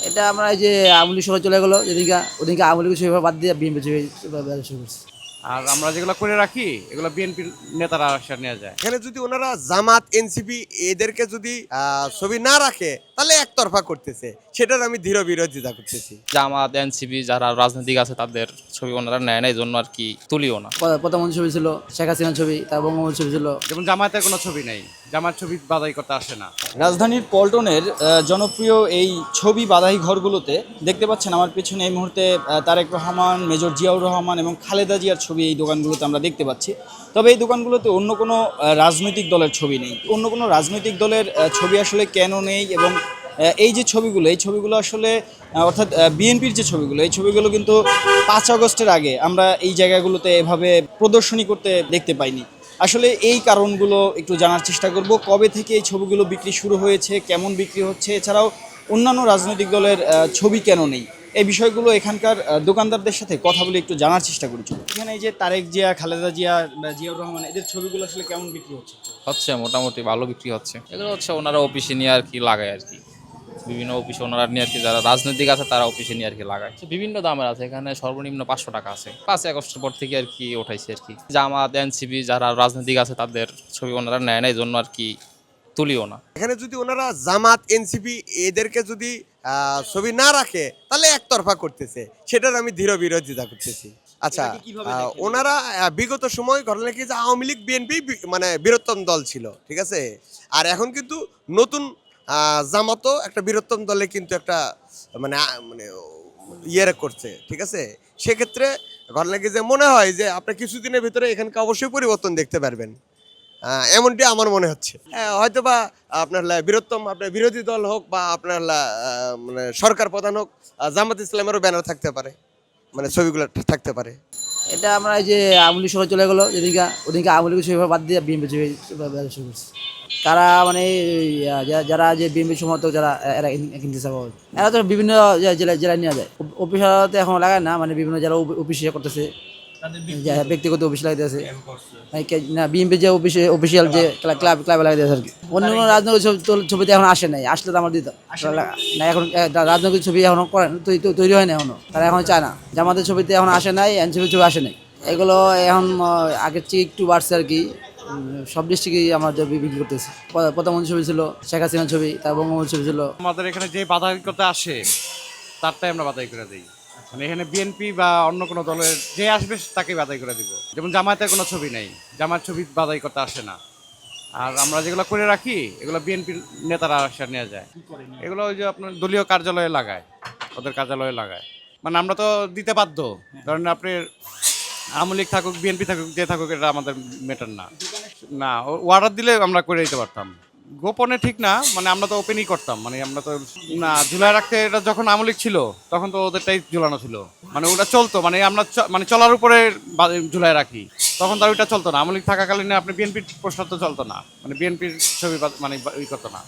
এটা আমরা এই যে আওয়ামী লীগ সবাই চলে গেলো যেদিনকে ওদিনকে আওয়ামী লীগ ছবি বাদ দিয়ে বিএনপি ছবি ব্যবসা শুরু করছে। আর আমরা যেগুলো করে রাখি এগুলো বিএনপির নেতারা আশ্বাস নিয়ে যায়। এখানে যদি ওনারা জামাত এনসিপি এদেরকে যদি ছবি না রাখে তাহলে একতরফা করতেছে, সেটার আমি দৃঢ় বিরোধিতা করতেছি। জামাত এনসিপি যারা রাজনীতিক আছে তাদের ছবি ওনারা নেয় না, এই জন্য আর কি তুলিও না। প্রধানমন্ত্রী ছবি ছিল, শেখ হাসিনার ছবি, তার বঙ্গবন্ধুর ছবি ছিল। যেমন জামায়াতের কোনো ছবি নেই, জামাত ছবি বাদাই করতে আসে না। রাজধানীর পল্টনের জনপ্রিয় এই ছবি বাধাই ঘরগুলোতে দেখতে পাচ্ছেন আমার পেছনে এই মুহূর্তে তারেক রহমান, মেজর জিয়াউর রহমান এবং খালেদা জিয়ার ছবি এই দোকানগুলোতে আমরা দেখতে পাচ্ছি। তবে এই দোকানগুলোতে অন্য কোনো রাজনৈতিক দলের ছবি নেই। অন্য কোনো রাজনৈতিক দলের ছবি আসলে কেন নেই এবং এই যে ছবিগুলো, এই ছবিগুলো আসলে অর্থাৎ বিএনপির যে ছবিগুলো, এই ছবিগুলো কিন্তু 5 আগস্টের আগে আমরা এই জায়গাগুলোতে এভাবে প্রদর্শনী করতে দেখতে পাইনি। আসলে এই কারণগুলো একটু জানার চেষ্টা করব। কবে থেকে এই ছবিগুলো বিক্রি শুরু হয়েছে, কেমন বিক্রি হচ্ছে, এছাড়াও অন্যান্য রাজনৈতিক দলের ছবি কেন নেই, এই বিষয়গুলো এখানকার দোকানদারদের সাথে কথা বলে একটু জানার চেষ্টা করেছি। এখানে এই যে তারেক জিয়া, খালেদা জিয়া, জিয়াউর রহমান, এদের ছবিগুলো আসলে কেমন বিক্রি হচ্ছে? হচ্ছে মোটামুটি ভালো বিক্রি হচ্ছে। এগুলো হচ্ছে ওনারা অফিসে নিয়ে আর কি লাগায় আর কি, বিভিন্ন অফিসে ওনারা নিয়ে আর কি, যারা রাজনৈতিক আছে তারা অফিসে নিয়ে আর কি লাগায়। বিভিন্ন দামের আছে, এখানে সর্বনিম্ন 500 টাকা আছে। 5 আগস্টের পর থেকে আর কি ওঠাইছে আর কি। জামাত এনসিপি যারা রাজনীতিক আছে তাদের ছবি ওনারা নেয় না, এই জন্য আর কি তুলিও না। এখানে যদি ওনারা জামাত এনসিপি এদেরকে যদি ছবি না রাখে তাহলে একতরফা করতেছে, সেটার আমি দৃঢ় বিরোধিতা করতেছি। আচ্ছা, ওনারা বিগত সময় ঘটনা কি যে আওয়ামী লীগ বিএনপি মানে বৃহত্তম দল ছিল, ঠিক আছে। আর এখন কিন্তু নতুন জামাতও একটা বৃহত্তম দলে কিন্তু একটা মানে মানে ইয়ে করছে, ঠিক আছে। সেক্ষেত্রে ঘটনা কি যে মনে হয় যে আপনি কিছুদিনের ভিতরে এখানকার অবশ্যই পরিবর্তন দেখতে পারবেন, এমনটি আমার মনে হচ্ছে। হয়তো বা আপনার বৃহত্তম আপনার বিরোধী দল হোক বা আপনার মানে সরকার প্রধান হোক, জামাত ইসলামেরও ব্যানার থাকতে পারে, মানে ছবিগুলো থাকতে পারে। এটা আমরা এই যে আওয়ামী লীগ সবাই চলে গেলো যেদিনকে ওদিনকে আওয়ামী লীগ ছবি বাদ দিয়ে বিএনপি ছবি ব্যবসা শুরু করছে। তারা মানে যারা যে বিএনপি সমর্থক যারা এরা কিনতে চাবো, এরা তো বিভিন্ন জেলায় নিয়ে যায়। অফিস আদালতে এখন লাগায় না, মানে বিভিন্ন যারা অফিস করতেছে, ব্যক্তিগত অফিস লাগাইতেছে না, বিএনপি যে অফিসিয়াল যে ক্লাবে লাগাইতেছে আর কি। অন্য কোনো রাজনৈতিক ছবিতে এখন আসে নাই, আসলে তো আমার দিত না। এখন রাজনৈতিক ছবি এখন করেন তৈরি হয় না এখনো, তারা এখন চায় না। জামাতের ছবিতে এখন আসে নাই, এনসিপির ছবি আসে নাই। এগুলো এখন আগের চেয়ে একটু বাড়ছে আর কি। সব ডিস্ট্রিক্টই আমার বিক্রি করতেছে। প্রধানমন্ত্রী ছবি ছিল, শেখ হাসিনার ছবি, তার বঙ্গবন্ধুর ছবি ছিল। আমাদের এখানে যে বাদাই করতে আসে তারটাই আমরা বাদাই করে দিই। মানে এখানে বিএনপি বা অন্য কোনো দলের যে আসবে তাকে বাদাই করে দিব। যেমন জামায়াতের কোনো ছবি নেই, জামাত ছবি বাদাই করতে আসে না। আর আমরা যেগুলো করে রাখি এগুলো বিএনপির নেতারা আশ্বাস নিয়ে যায়। এগুলো ওই যে আপনার দলীয় কার্যালয়ে লাগায়, ওদের কার্যালয়ে লাগায়। মানে আমরা তো দিতে বাধ্য, ধরেন আপনি আওয়ামী লীগ থাকুক, বিএনপি থাকুক, যে থাকুক, এটা আমাদের ম্যাটার না। না, অর্ডার দিলে আমরা করে দিতে পারতাম। গোপনে ঠিক না, মানে আমরা তো ওপেনই করতাম। মানে আমরা তো না ঝুলাই রাখতে, এটা যখন আওয়ামী লীগ ছিল তখন তো ওদেরটাই ঝুলানো ছিল, মানে ওটা চলতো। মানে আমরা মানে চলার উপরে ঝুলাই রাখি, তখন তো ওইটা চলতো না। আওয়ামী লীগ থাকাকালীন আপনি বিএনপির পোস্টার তো চলতো না, মানে বিএনপির ছবি মানে ই করতো না।